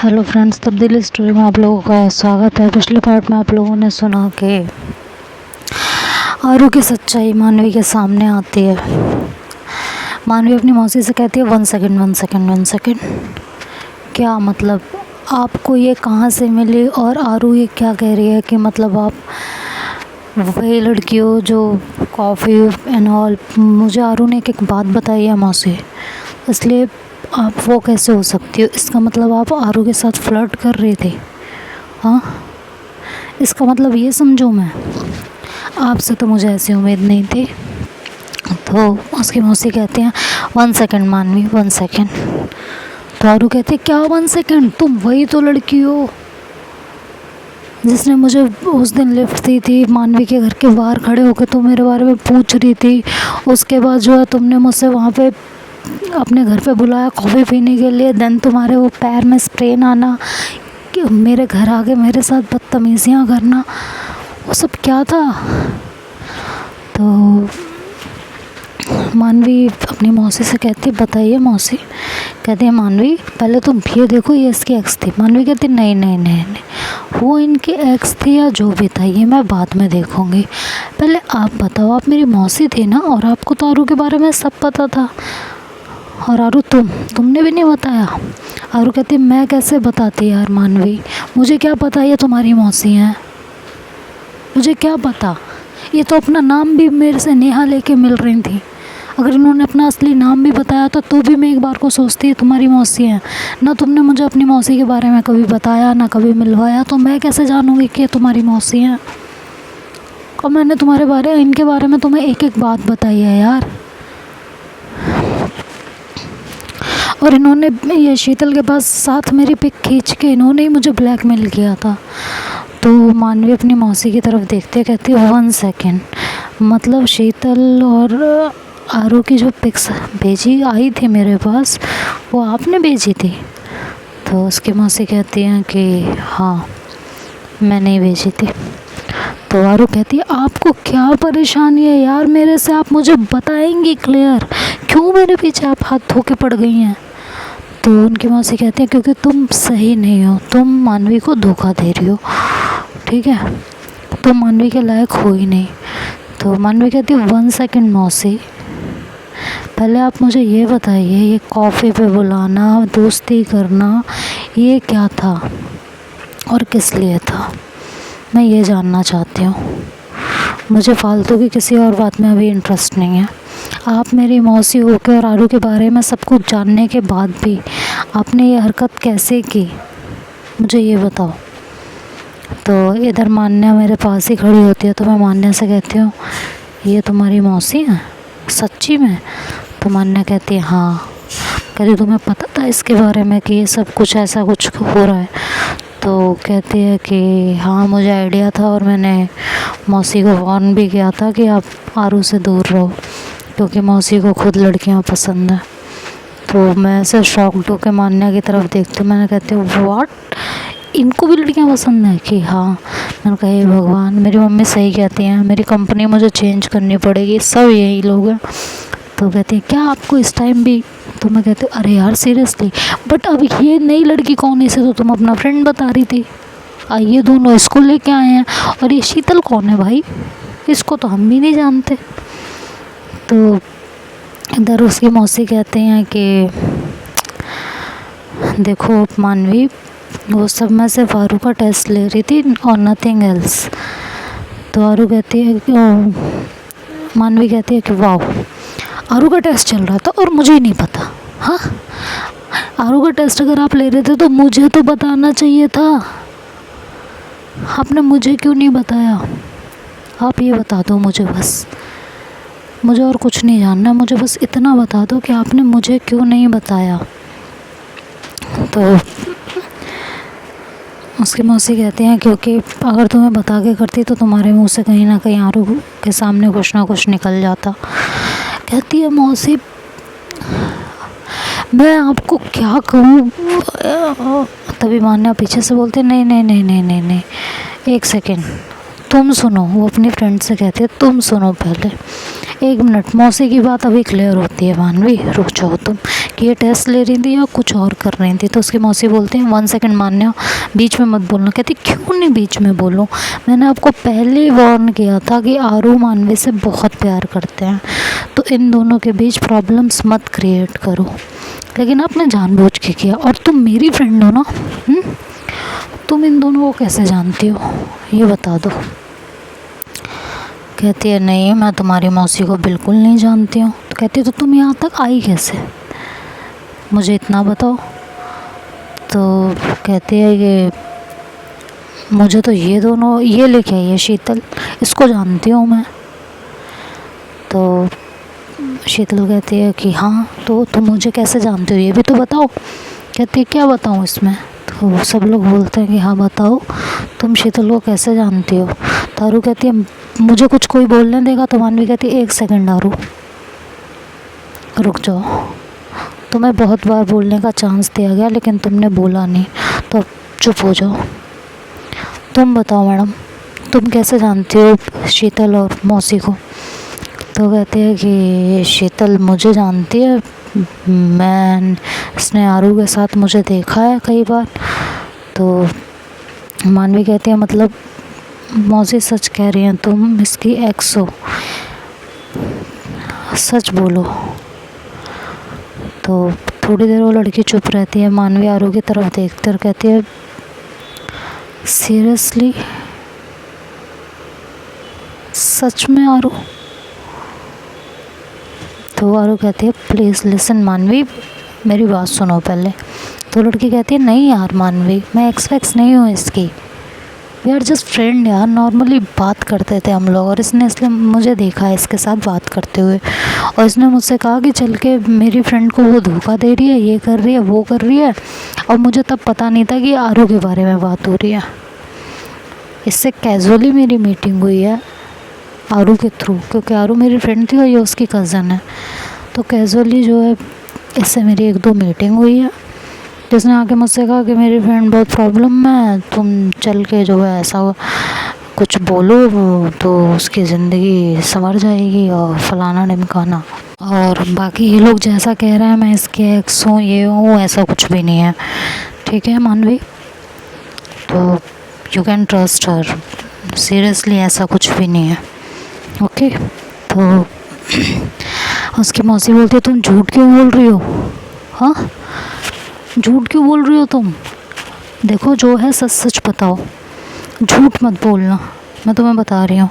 Hello friends, तब्दीली story में आप लोगों का स्वागत है। पिछले पार्ट में आप लोगों ने सुना कि आरू की सच्चाई मानवी के सामने आती है। मानवी अपनी मौसी से कहती है 1 सेकंड। क्या मतलब, आपको ये कहाँ से मिली? और आरू ये क्या कह रही है कि मतलब आप वही लड़की हो जो कॉफ़ी एंड ऑल। मुझे आरू ने एक बात बताई है मौसी, इसलिए आप वो कैसे हो सकती हो? इसका मतलब आप आरू के साथ फ्लर्ट कर रही थी? हाँ, इसका मतलब ये समझो मैं। आपसे तो मुझे ऐसी उम्मीद नहीं थी। तो उसकी मौसी कहती हैं 1 सेकंड मानवी, 1 सेकंड। तो आरू कहती है क्या 1 सेकंड? तुम वही तो लड़की हो जिसने मुझे उस दिन लिफ्ट दी थी। मानवी के घर के बाहर खड़े होकर तुम मेरे बारे में पूछ रही थी। उसके बाद जो है तुमने मुझसे वहाँ पे अपने घर पे बुलाया कॉफ़ी पीने के लिए। देन तुम्हारे वो पैर में स्प्रेन आना, कि मेरे घर आके मेरे साथ बदतमीज़ियाँ करना, वो सब क्या था? तो मानवी अपनी मौसी से कहती है बताइए मौसी। कहती है मानवी पहले तुम ये देखो, ये इसकी एक्स थी। मानवी कहती नहीं, वो इनकी एक्स थी या जो भी था ये मैं बाद में देखूँगी। पहले आप बताओ, आप मेरी मौसी थी ना, और आपको तो आरू के बारे में सब पता था। और आरू तुमने भी नहीं बताया? आरू कहती मैं कैसे बताती यार मानवी, मुझे क्या पता ये तुम्हारी मौसी हैं, मुझे क्या पता। ये तो अपना नाम भी मेरे से नेहा लेके मिल रही थी। अगर इन्होंने अपना असली नाम भी बताया तो भी मैं एक बार को सोचती है तुम्हारी मौसी हैं ना। तुमने मुझे अपनी मौसी के बारे में कभी बताया ना कभी मिलवाया, तो मैं कैसे जानूँगी कि तुम्हारी मौसी हैं? और मैंने इनके बारे में तुम्हें एक एक बात बताई है यार। और इन्होंने ये शीतल के पास साथ मेरी पिक खींच के इन्होंने ही मुझे ब्लैकमेल किया था। तो मानवी अपनी मौसी की तरफ देखते कहती है 1 सेकंड, मतलब शीतल और आरू की जो पिक्स भेजी आई थी मेरे पास, वो आपने भेजी थी? तो उसकी मौसी कहती हैं कि हाँ मैंने ही भेजी थी। तो आरू कहती है आपको क्या परेशानी है यार मेरे से? आप मुझे बताएंगी क्लियर, क्यों मेरे पीछे आप हाथ धो के पड़ गई हैं? तो उनकी मौसी कहती है क्योंकि तुम सही नहीं हो, तुम मानवी को धोखा दे रही हो, ठीक है? तुम मानवी के लायक हो ही नहीं। तो मानवी कहती है 1 सेकंड मौसी, पहले आप मुझे ये बताइए, ये कॉफ़ी पे बुलाना, दोस्ती करना, ये क्या था और किस लिए था? मैं ये जानना चाहती हूँ। मुझे फालतू की किसी और बात में अभी इंटरेस्ट नहीं है। आप मेरी मौसी होकर और आरू के बारे में सब कुछ जानने के बाद भी आपने ये हरकत कैसे की, मुझे ये बताओ। तो इधर मान्या मेरे पास ही खड़ी होती है, तो मैं मान्या से कहती हूँ ये तुम्हारी मौसी है सच्ची में? तो मान्या कहती है हाँ। कहती तुम्हें पता था इसके बारे में कि ये सब कुछ ऐसा कुछ हो रहा है? तो कहती है कि हाँ मुझे आइडिया था, और मैंने मौसी को वार्न भी किया था कि आप आरू से दूर रहो, क्योंकि मौसी को खुद लड़कियां पसंद है। तो मैं ऐसे शॉक्ड होकर मान्या की तरफ देखती हूँ। मैंने कहती हूँ व्हाट, इनको भी लड़कियां पसंद है? कि हाँ। मैंने कहा हे भगवान, मेरी मम्मी सही कहती हैं, मेरी कंपनी मुझे चेंज करनी पड़ेगी, सब यही लोग हैं। तो कहती है क्या आपको इस टाइम भी? तो मैं कहती हूँ अरे यार सीरियसली, बट अब ये नई लड़की कौन है? इसे तो तुम अपना फ्रेंड बता रही थी। ये दोनों इसको लेके आए हैं, और ये शीतल कौन है भाई? इसको तो हम भी नहीं जानते। तो इधर उसकी मौसी कहते हैं कि देखो मानवी, वो सब मैं सिर्फ आरू का टेस्ट ले रही थी और नथिंग एल्स। तो आरू कहती है कि मानवी कहती है कि वाह, आरू का टेस्ट चल रहा था और मुझे ही नहीं पता? हाँ, आरू का टेस्ट अगर आप ले रहे थे तो मुझे तो बताना चाहिए था, आपने मुझे क्यों नहीं बताया? आप ये बता दो मुझे, बस मुझे और कुछ नहीं जानना, मुझे बस इतना बता दो कि आपने मुझे क्यों नहीं बताया। तो उसकी मौसी कहती हैं क्योंकि अगर तुम्हें बता के करती तो तुम्हारे मुंह से कहीं ना कहीं आरू के सामने कुछ ना कुछ निकल जाता। कहती है मौसी मैं आपको क्या कहूँ? तभी मान्या पीछे से बोलते नहीं, 1 सेकेंड तुम सुनो। वो अपनी फ्रेंड से कहती है तुम सुनो पहले, 1 मिनट, मौसी की बात अभी क्लियर होती है। मानवी रुक जाओ तुम, कि ये टेस्ट ले रही थी या कुछ और कर रही थी। तो उसकी मौसी बोलती है 1 सेकंड मान्या, बीच में मत बोलना। कहती क्यों नहीं बीच में बोलूँ, मैंने आपको पहले ही वार्न किया था कि आरू मानवी से बहुत प्यार करते हैं, तो इन दोनों के बीच प्रॉब्लम्स मत क्रिएट करो। लेकिन आपने जानबूझ के किया, और तुम मेरी फ्रेंड हो ना, तुम इन दोनों को कैसे जानती हो ये बता दो। कहती है नहीं, मैं तुम्हारी मौसी को बिल्कुल नहीं जानती हूँ। तो कहती है तो तुम यहाँ तक आई कैसे, मुझे इतना बताओ। तो कहती है कि मुझे तो ये दोनों, ये लेके आई है शीतल, इसको जानती हूँ मैं। तो शीतल कहती है कि हाँ, तो तुम मुझे कैसे जानते हो ये भी तो बताओ। कहती है क्या बताऊँ इसमें। तो सब लोग बोलते हैं कि हाँ बताओ, तुम शीतल को कैसे जानती हो। तो आरू कहती है मुझे कुछ कोई बोलने देगा। तो मानवी कहती है 1 सेकंड आरू, रुक जाओ, तुम्हें बहुत बार बोलने का चांस दिया गया लेकिन तुमने बोला नहीं, तो अब चुप हो जाओ। तुम बताओ मैडम, तुम कैसे जानती हो शीतल और मौसी को। तो कहते हैं कि शीतल मुझे जानती है, इसने आरू के साथ मुझे देखा है कई बार। तो मानवी कहती है मतलब मौसी सच कह रही हैं, तुम इसकी एक्स हो, सच बोलो। तो थोड़ी देर वो लड़की चुप रहती है। मानवी आरू की तरफ देखते और कहती है सीरियसली, सच में आरू। तो आरू कहती है प्लीज़ लिसन मानवी, मेरी बात सुनो पहले। तो लड़की कहती है नहीं यार मानवी, मैं एक्स नहीं हूँ इसकी, वी आर जस्ट फ्रेंड यार, नॉर्मली बात करते थे हम लोग, और इसने इसलिए मुझे देखा है इसके साथ बात करते हुए, और इसने मुझसे कहा कि चल के मेरी फ्रेंड को वो धोखा दे रही है, ये कर रही है, वो कर रही है। और मुझे तब पता नहीं था कि आरू के बारे में बात हो रही है। इससे कैजुअली मेरी मीटिंग हुई है आरू के थ्रू, क्योंकि आरू मेरी फ्रेंड थी और ये उसकी कज़न है। तो कैजुअली जो है इससे मेरी 1-2 मीटिंग हुई है, जिसने आके मुझसे कहा कि मेरी फ्रेंड बहुत प्रॉब्लम में है, तुम चल के जो है ऐसा कुछ बोलो तो उसकी ज़िंदगी संवर जाएगी और फलाना ढिमकाना। और बाकी ये लोग जैसा कह रहे हैं मैं इसके एक्स हूँ, ये हूँ, ऐसा कुछ भी नहीं है, ठीक है मानवी। तो you can trust her, seriously ऐसा कुछ भी नहीं है, ओके। तो उसकी मौसी बोलती है तुम झूठ क्यों बोल रही हो, हाँ झूठ क्यों बोल रही हो तुम, देखो जो है सच सच बताओ, झूठ मत बोलना, मैं तुम्हें बता रही हूँ।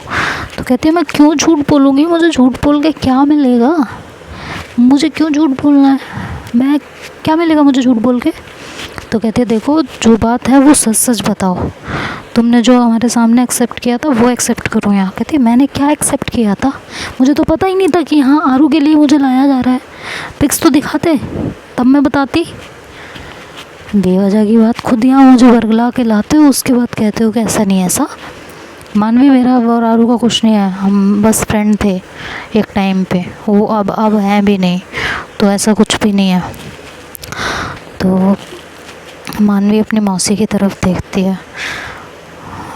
तो कहती है मैं क्यों झूठ बोलूँगी, मुझे झूठ बोल के क्या मिलेगा, मुझे क्यों झूठ बोलना है, मैं क्या मिलेगा मुझे झूठ बोल के। तो कहती है देखो जो बात है वो सच सच बताओ, तुमने जो हमारे सामने एक्सेप्ट किया था वो एक्सेप्ट करो यहाँ। कहती है मैंने क्या एक्सेप्ट किया था, मुझे तो पता ही नहीं था कि हाँ आरू के लिए मुझे लाया जा रहा है, पिक्स तो दिखाते तब मैं बताती। बेवजह की बात खुद यहाँ मुझे वर्गला के लाते हो, उसके बाद कहते हो कि ऐसा नहीं ऐसा। मानवी मेरा और आरू का कुछ नहीं है, हम बस फ्रेंड थे एक टाइम पे, वो अब हैं भी नहीं, तो ऐसा कुछ भी नहीं है। तो मानवी अपनी मौसी की तरफ देखती है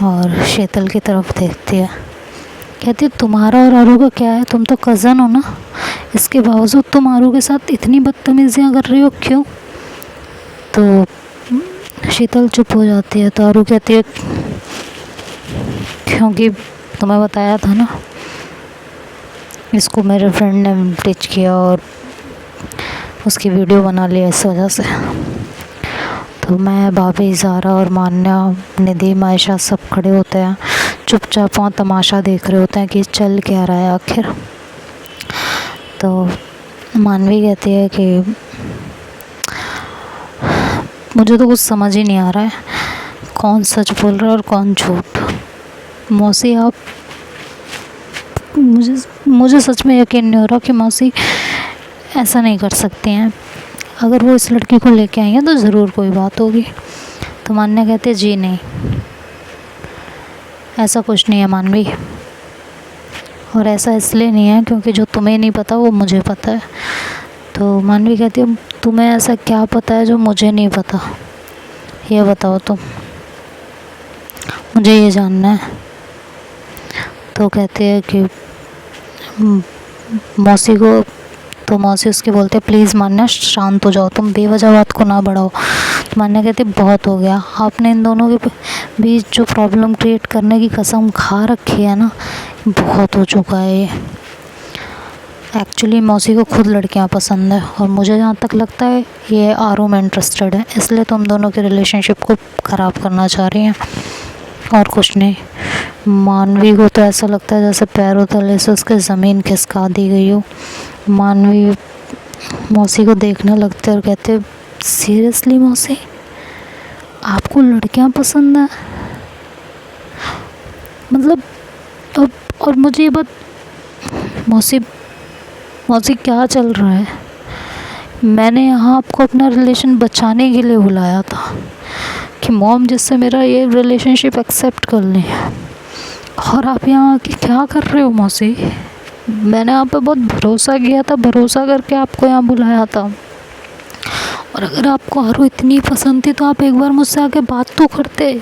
और शीतल की तरफ देखती है, कहती है तुम्हारा और आरू का क्या है, तुम तो कज़न हो ना, इसके बावजूद तुम आरू के साथ इतनी बदतमीजियाँ कर रही हो, क्यों। तो शीतल चुप हो जाती है। तो आरू कहती है क्योंकि तुम्हें बताया था ना, इसको मेरे फ्रेंड ने टीच किया और उसकी वीडियो बना लिया इस वजह से। तो मैं, भाभी, ज़ारा और मान्या, निधि, मायशा सब खड़े होते हैं, चुपचाप वहाँ तमाशा देख रहे होते हैं कि चल क्या रहा है आखिर। तो मानवी कहती है कि मुझे तो कुछ समझ ही नहीं आ रहा है, कौन सच बोल रहा है और कौन झूठ। मौसी आप, मुझे सच में यकीन नहीं हो रहा कि मौसी ऐसा नहीं कर सकती हैं, अगर वो इस लड़की को लेके आई हैं तो ज़रूर कोई बात होगी। तो मान्या कहते जी नहीं, ऐसा कुछ नहीं है मानवी, और ऐसा इसलिए नहीं है क्योंकि जो तुम्हें नहीं पता वो मुझे पता है। तो मानवी कहती है तुम्हें ऐसा क्या पता है जो मुझे नहीं पता, ये बताओ तुम, मुझे ये जानना है। तो कहते हैं कि मौसी को तो मौसी उसके बोलते प्लीज़ मान्या शांत हो जाओ, तुम बेवजह बात को ना बढ़ाओ। तो मान्या कहती बहुत हो गया, आपने इन दोनों के बीच जो प्रॉब्लम क्रिएट करने की कसम खा रखी है ना, बहुत हो चुका है ये। एक्चुअली मौसी को खुद लड़कियां पसंद है और मुझे जहाँ तक लगता है ये आरू में इंटरेस्टेड है, इसलिए तुम दोनों के रिलेशनशिप को ख़राब करना चाह रही हैं और कुछ नहीं। मानवी को तो ऐसा लगता है जैसे पैरों तले से उसके ज़मीन खिसका दी गई हो। मानवी मौसी को देखने लगते और कहते सीरियसली मौसी, आपको लड़कियां पसंद है? मतलब अब और मुझे ये बात, मौसी मौसी क्या चल रहा है? मैंने यहाँ आपको अपना रिलेशन बचाने के लिए बुलाया था कि मॉम जिससे मेरा ये रिलेशनशिप एक्सेप्ट कर लें, और आप यहाँ आके क्या कर रहे हो मौसी? मैंने आप पे बहुत भरोसा किया था, भरोसा करके आपको यहाँ बुलाया था, और अगर आपको आरू इतनी पसंद थी तो आप एक बार मुझसे आके बात तो करते।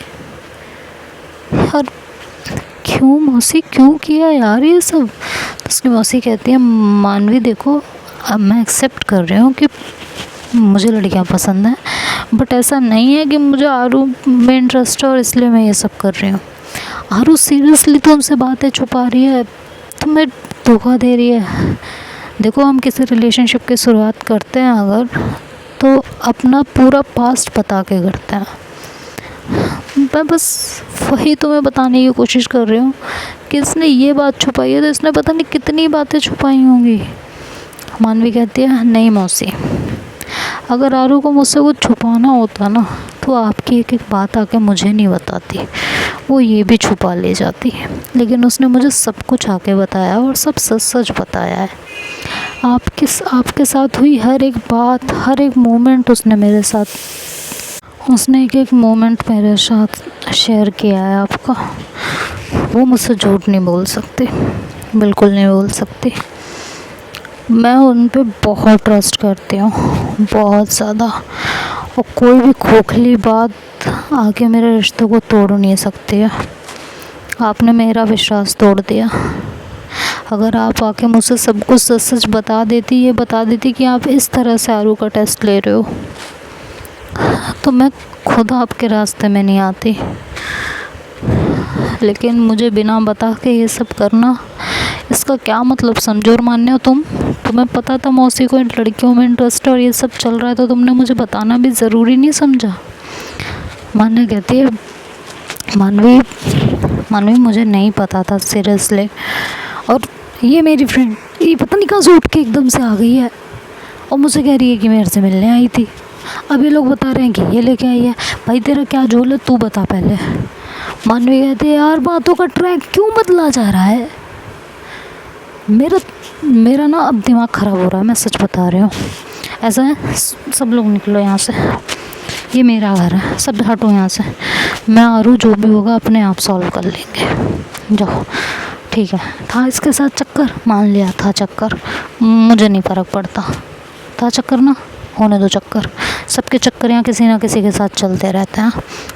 और क्यों मौसी, क्यों किया यार ये सब? तो उसकी मौसी कहती है मानवी देखो, अब मैं एक्सेप्ट कर रही हूँ कि मुझे लड़कियाँ पसंद हैं, बट ऐसा नहीं है कि मुझे आरू में इंटरेस्ट है और इसलिए मैं ये सब कर रही हूँ। आरू सीरियसली तुमसे बातें छुपा रही है, तुम्हें धोखा दे रही है। देखो हम किसी रिलेशनशिप की शुरुआत करते हैं अगर, तो अपना पूरा पास्ट बता के करते हैं। मैं बस वही तुम्हें बताने की कोशिश कर रही हूँ कि इसने ये बात छुपाई है तो इसने पता नहीं कितनी बातें छुपाई होंगी। मानवी कहती है नहीं मौसी, अगर आरू को मुझसे कुछ छुपाना होता ना तो आपकी एक एक बात आके मुझे नहीं बताती, वो ये भी छुपा ले जाती, लेकिन उसने मुझे सब कुछ आके बताया और सब सच सच बताया है। आपके साथ हुई हर एक बात, हर एक मोमेंट उसने एक एक मोमेंट मेरे साथ शेयर किया है आपका। वो मुझसे झूठ नहीं बोल सकती, बिल्कुल नहीं बोल सकती। मैं उन पे बहुत ट्रस्ट करती हूँ, बहुत ज़्यादा, और कोई भी खोखली बात आके मेरे रिश्तों को तोड़ नहीं सकती है। आपने मेरा विश्वास तोड़ दिया। अगर आप आके मुझसे सब कुछ सच सच बता देती, ये बता देती कि आप इस तरह से आरू का टेस्ट ले रहे हो, तो मैं खुद आपके रास्ते में नहीं आती। लेकिन मुझे बिना बता के ये सब करना, इसका क्या मतलब समझो? और मान्य तुम्हें पता था मौसी को इन लड़कियों में इंटरेस्ट और ये सब चल रहा है, तो तुमने मुझे बताना भी ज़रूरी नहीं समझा? मान्य कहती है मानवी मुझे नहीं पता था सीरियसली, और ये मेरी फ्रेंड ये पता नहीं कहाँ से उठ के एकदम से आ गई है और मुझे कह रही है कि मेरे से मिलने आई थी। अभी लोग बता रहे हैं कि ये लेके आई है। भाई तेरा क्या झोल है, तू बता पहले। मानवी कहती है यार बातों का ट्रैक क्यों बदला जा रहा है? मेरा ना अब दिमाग ख़राब हो रहा है, मैं सच बता रही हूँ। ऐसा है सब लोग निकलो यहाँ से, ये मेरा घर है, सब हटो यहाँ से। मैं आरू जो भी होगा अपने आप सॉल्व कर लेंगे, जाओ। ठीक है, था इसके साथ चक्कर, मान लिया था चक्कर, मुझे नहीं फ़र्क पड़ता। था चक्कर ना, होने दो चक्कर। सबके चक्कर यहाँ किसी ना किसी के साथ चलते रहते हैं,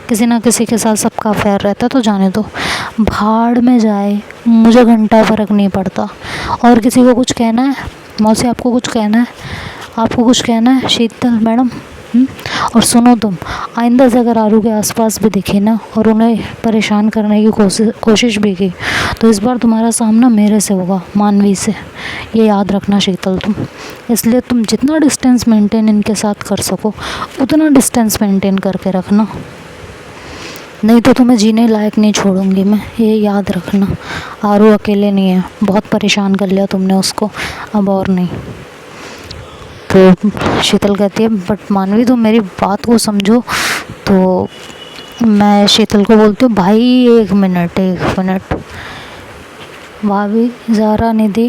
किसी ना किसी के साथ सबका अफेयर रहता है, तो जाने दो, भाड़ में जाए, मुझे घंटा फ़र्क नहीं पड़ता। और किसी को कुछ कहना है? मौसी आपको कुछ कहना है? आपको कुछ कहना है शीतल मैडम? और सुनो तुम, आइंदा से अगर आरू के आसपास भी दिखे ना और उन्हें परेशान करने की कोशिश भी की, तो इस बार तुम्हारा सामना मेरे से होगा, मानवी से। ये याद रखना शीतल तुम। इसलिए तुम जितना डिस्टेंस मेंटेन इनके साथ कर सको उतना डिस्टेंस मेंटेन करके रखना, नहीं तो तुम्हें जीने लायक नहीं छोड़ूंगी मैं, ये याद रखना। आरू अकेले नहीं है, बहुत परेशान कर लिया तुमने उसको, अब और नहीं। तो शीतल कहती है बट मानवी तुम मेरी बात को समझो। तो मैं शीतल को बोलती हूँ भाई एक मिनट भाभी ज़ारा निधि,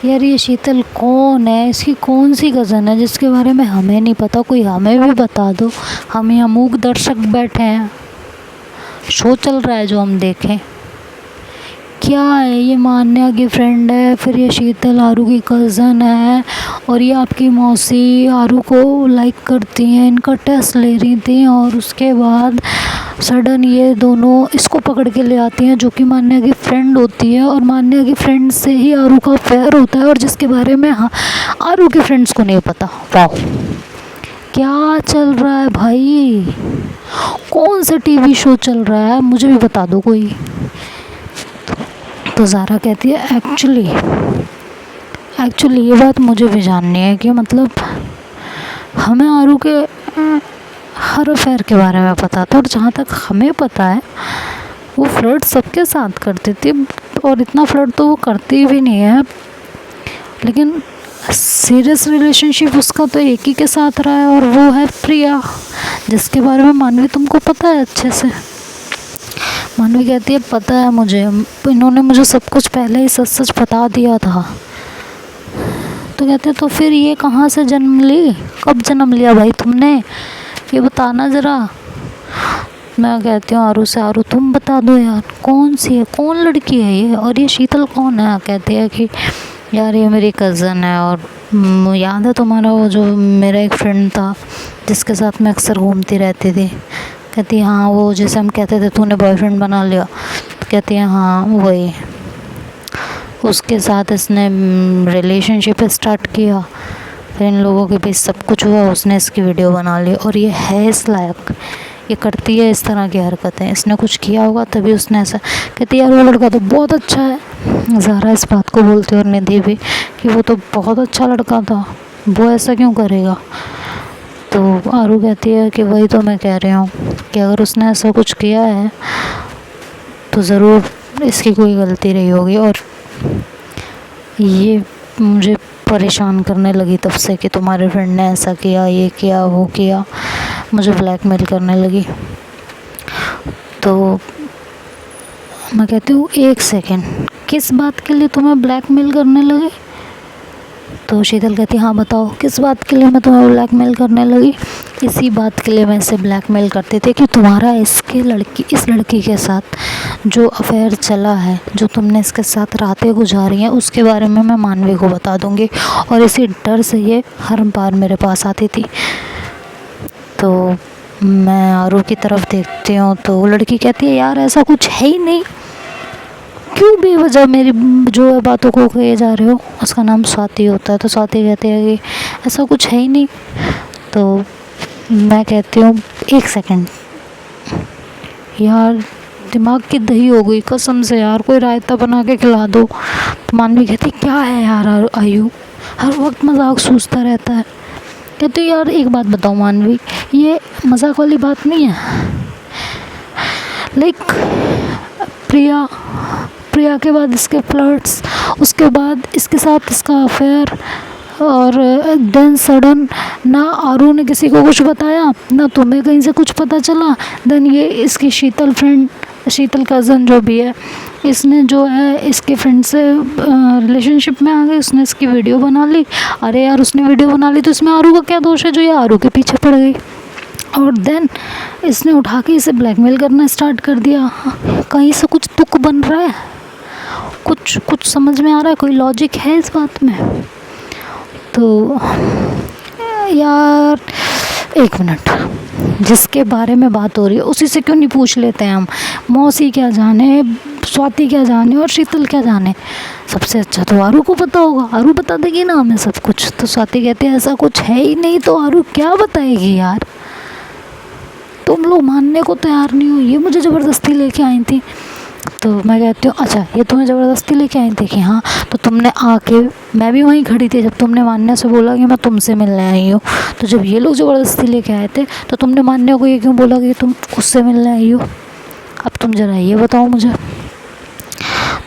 यार ये शीतल कौन है? इसकी कौन सी कज़न है जिसके बारे में हमें नहीं पता? कोई हमें भी बता दो, हम यहाँ मूक दर्शक बैठे हैं, शो चल रहा है जो हम देखें। क्या है ये? मान्या की फ्रेंड है, फिर ये शीतल आरू की कज़न है, और ये आपकी मौसी आरू को लाइक करती हैं, इनका टेस्ट ले रही थी, और उसके बाद सडन ये दोनों इसको पकड़ के ले आती हैं, जो कि मान्या की फ्रेंड होती है, और मान्या की फ्रेंड से ही आरू का अफेयर होता है, और जिसके बारे में हाँ आरू के फ्रेंड्स को नहीं पता। वाह, क्या चल रहा है भाई, कौन सा टीवी शो चल रहा है, मुझे भी बता दो कोई। तो ज़ारा कहती है एक्चुअली ये बात मुझे भी जाननी है कि मतलब हमें आरू के हर अफेयर के बारे में पता था, और जहाँ तक हमें पता है वो फ्लर्ट सबके साथ करती थी, और इतना फ्लर्ट तो वो करती भी नहीं है, लेकिन सीरियस रिलेशनशिप उसका तो एक ही के साथ रहा है, और वो है प्रिया, जिसके बारे में मानवी तुमको पता है अच्छे से। मानवी कहती है पता है मुझे, इन्होंने मुझे सब कुछ पहले ही सच सच बता दिया था। तो कहते हैं तो फिर ये कहाँ से जन्म ली, कब जन्म लिया भाई तुमने, ये बताना ज़रा। मैं कहती हूँ आरू से, आरू तुम बता दो यार, कौन सी है, कौन लड़की है ये, और ये शीतल कौन है। कहते हैं कि यार ये मेरी कज़न है, और याद है तुम्हारा वो जो मेरा एक फ्रेंड था जिसके साथ मैं अक्सर घूमती रहती थी। कहती है हाँ, वो जैसे हम कहते थे तूने बॉयफ्रेंड बना लिया, तो कहती है हाँ वही, उसके साथ इसने रिलेशनशिप स्टार्ट किया, फिर इन लोगों के बीच सब कुछ हुआ, उसने इसकी वीडियो बना ली, और ये है इस लायक, ये करती है इस तरह की हरकतें, इसने कुछ किया होगा तभी उसने ऐसा। कहती है यार वो लड़का तो बहुत अच्छा है। ज़ारा इस बात को बोलती है, और निधि भी, कि वो तो बहुत अच्छा लड़का था, वो ऐसा क्यों करेगा। तो आरू कहती है कि वही तो मैं कह रही हूँ कि अगर उसने ऐसा कुछ किया है तो ज़रूर इसकी कोई गलती रही होगी, और ये मुझे परेशान करने लगी तब से कि तुम्हारे फ्रेंड ने ऐसा किया, ये किया, वो किया, मुझे ब्लैकमेल करने लगी। तो मैं कहती हूँ एक सेकेंड, किस बात के लिए तुम्हें ब्लैकमेल करने लगे। तो शीतल कहती हाँ बताओ किस बात के लिए मैं तुम्हें ब्लैकमेल करने लगी। इसी बात के लिए मैं इसे ब्लैकमेल करते थे कि तुम्हारा इस लड़की के साथ जो अफेयर चला है, जो तुमने इसके साथ रातें गुजारी हैं, उसके बारे में मैं मानवी को बता दूंगी, और इसी डर से ये हर बार मेरे पास आती थी। तो मैं आरू की तरफ देखती हूँ तो वो लड़की कहती है यार ऐसा कुछ है ही नहीं, क्यों बेवजह मेरी जो है बातों को कहे जा रहे हो। उसका नाम स्वाति होता है। तो स्वाति कहती है कि ऐसा कुछ है ही नहीं। तो मैं कहती हूँ एक सेकंड यार, दिमाग की दही हो गई कसम से यार, कोई रायता बना के खिला दो। तो मानवी कहती क्या है यार आयु, हर वक्त मजाक सूझता रहता है। कहती यार एक बात बताओ मानवी, ये मजाक वाली बात नहीं है। लाइक प्रिया के बाद इसके फ्लर्ट्स, उसके बाद इसके साथ इसका अफेयर, और देन सडन ना आरू ने किसी को कुछ बताया, ना तुम्हें कहीं से कुछ पता चला। देन ये इसकी शीतल कज़न जो भी है, इसने जो है इसके फ्रेंड से रिलेशनशिप में आ गई, उसने इसकी वीडियो बना ली। अरे यार उसने वीडियो बना ली तो इसमें आरू का क्या दोष है जो ये आरू के पीछे पड़ गई। और देन इसने उठा के इसे ब्लैकमेल करना स्टार्ट कर दिया। कहीं से कुछ तुक बन रहा है, कुछ समझ में आ रहा है, कोई लॉजिक है इस बात में। तो यार एक मिनट, जिसके बारे में बात हो रही है उसी से क्यों नहीं पूछ लेते हैं हम। मौसी क्या जाने, स्वाति क्या जाने, और शीतल क्या जाने। सबसे अच्छा तो आरू को पता होगा, आरू बता देगी ना हमें सब कुछ। तो स्वाति कहती है ऐसा कुछ है ही नहीं, तो आरू क्या बताएगी यार। तुम लोग मानने को तैयार नहीं हो, ये मुझे ज़बरदस्ती लेके आई थी। तो मैं कहती हूँ अच्छा ये तुम्हें ज़बरदस्ती लेके आई थी कि हाँ, तो तुमने आके, मैं भी वहीं खड़ी थी जब तुमने मान्या से बोला कि मैं तुमसे मिलने आई हूँ। तो जब ये लोग ज़बरदस्ती लेके आए थे तो तुमने मान्या को ये क्यों बोला कि तुम उससे मिलने आई हो। अब तुम ज़रा ये बताओ मुझे।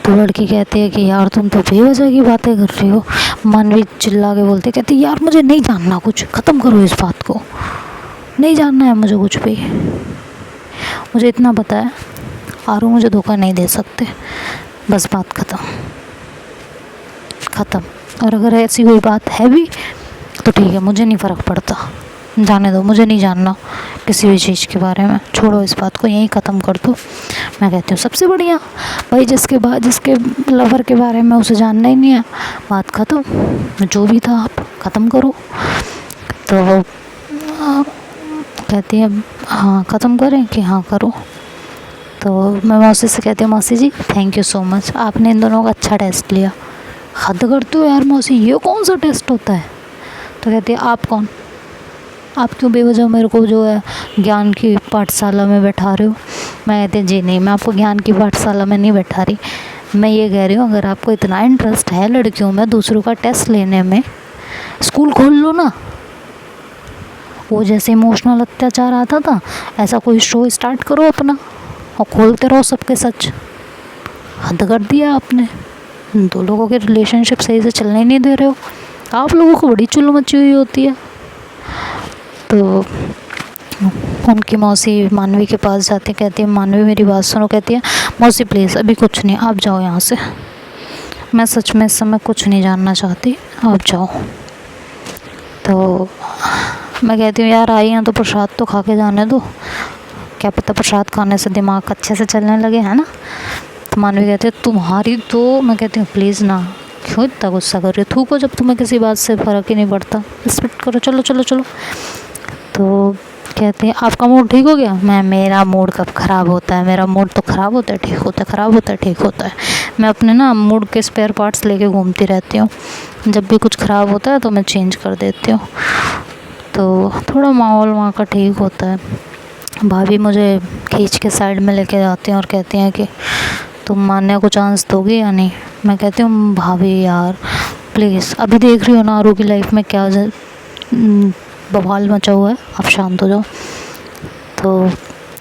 तो लड़की कहती है कि यार तुम तो बेवजह की बातें कर रही हो। मानवी चिल्ला के बोलती कहती यार मुझे नहीं जानना कुछ, ख़त्म करो इस बात को, नहीं जानना है मुझे कुछ भी। मुझे इतना पता है आरू मुझे धोखा नहीं दे सकते, बस बात ख़त्म। और अगर ऐसी कोई बात है भी तो ठीक है, मुझे नहीं फ़र्क पड़ता, जाने दो, मुझे नहीं जानना किसी भी चीज़ के बारे में, छोड़ो इस बात को, यहीं ख़त्म कर दो। मैं कहती हूँ सबसे बढ़िया भाई, जिसके लवर के बारे में उसे जानना ही नहीं है, बात ख़त्म, जो भी था आप ख़त्म करो। तो कहती है हाँ ख़त्म करें कि हाँ करो। तो मैं मौसी से कहती हूँ मौसी जी थैंक यू सो मच, आपने इन दोनों का अच्छा टेस्ट लिया। हद करते हो यार मौसी, ये कौन सा टेस्ट होता है? तो कहती है आप कौन, आप क्यों बेवजह मेरे को जो है ज्ञान की पाठशाला में बैठा रहे हो? मैं कहती जी नहीं, मैं आपको ज्ञान की पाठशाला में नहीं बैठा रही। मैं ये कह रही हूँ अगर आपको इतना इंटरेस्ट है लड़कियों में दूसरों का टेस्ट लेने में, स्कूल खोल लो ना। वो जैसे इमोशनल अत्याचार आता था ऐसा कोई शो स्टार्ट करो अपना और खोलते रहो सबके सच। हद कर दिया आपने, दो लोगों के रिलेशनशिप सही से चलने नहीं दे रहे हो। आप लोगों को बड़ी चुल मची हुई होती है। तो उनकी मौसी मानवी के पास जाती, कहती है मानवी मेरी बात सुनो। कहती है मौसी प्लीज़ अभी कुछ नहीं, आप जाओ यहाँ से, मैं सच में इस समय कुछ नहीं जानना चाहती, आप जाओ। तो मैं कहती हूँ यार आई हैं तो प्रसाद तो खा के जाने दो, क्या पता प्रसाद खाने से दिमाग अच्छे से चलने लगे, है ना। तो मानवी कहती है तुम्हारी तो, मैं कहती हूँ प्लीज़ ना, क्यों इतना गुस्सा कर रही हो, थूको जब तुम्हें किसी बात से फ़र्क ही नहीं पड़ता, रिस्पेक्ट करो, चलो चलो चलो। तो कहते हैं आपका मूड ठीक हो गया? मेरा मूड कब ख़राब होता है, मेरा मूड तो ख़राब होता है ठीक होता है, ख़राब होता है ठीक होता है। मैं अपने ना मूड के स्पेयर पार्ट्स लेके घूमती रहती हूँ, जब भी कुछ ख़राब होता है तो मैं चेंज कर देती हूँ, तो थोड़ा माहौल वहाँ का ठीक होता है। भाभी मुझे खींच के साइड में लेके जाती हैं और कहती हैं कि तुम मान्या को चांस दोगी या नहीं। मैं कहती हूँ भाभी यार प्लीज़, अभी देख रही हो ना आरू की लाइफ में क्या बवाल मचा हुआ है, आप शांत हो जाओ। तो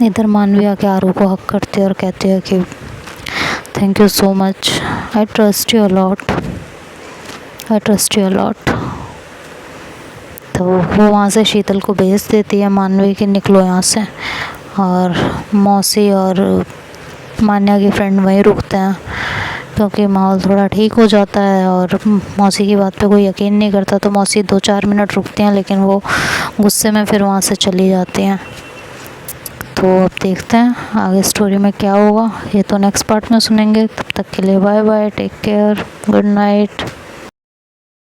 इधर मानवी आके आरू को हक करती है और कहती है कि thank you so much, I trust you a lot, I trust you a lot. तो वो वहाँ से शीतल को भेज देती है मानवी कि निकलो यहाँ से, और मौसी और मान्या के फ्रेंड वहीं रुकते हैं क्योंकि माहौल थोड़ा ठीक हो जाता है और मौसी की बात पे कोई यकीन नहीं करता। तो मौसी 2-4 मिनट रुकती हैं लेकिन वो गुस्से में फिर वहाँ से चली जाती हैं। तो अब देखते हैं आगे स्टोरी में क्या होगा, ये तो नेक्स्ट पार्ट में सुनेंगे। तब तक के लिए bye bye, take care, good night.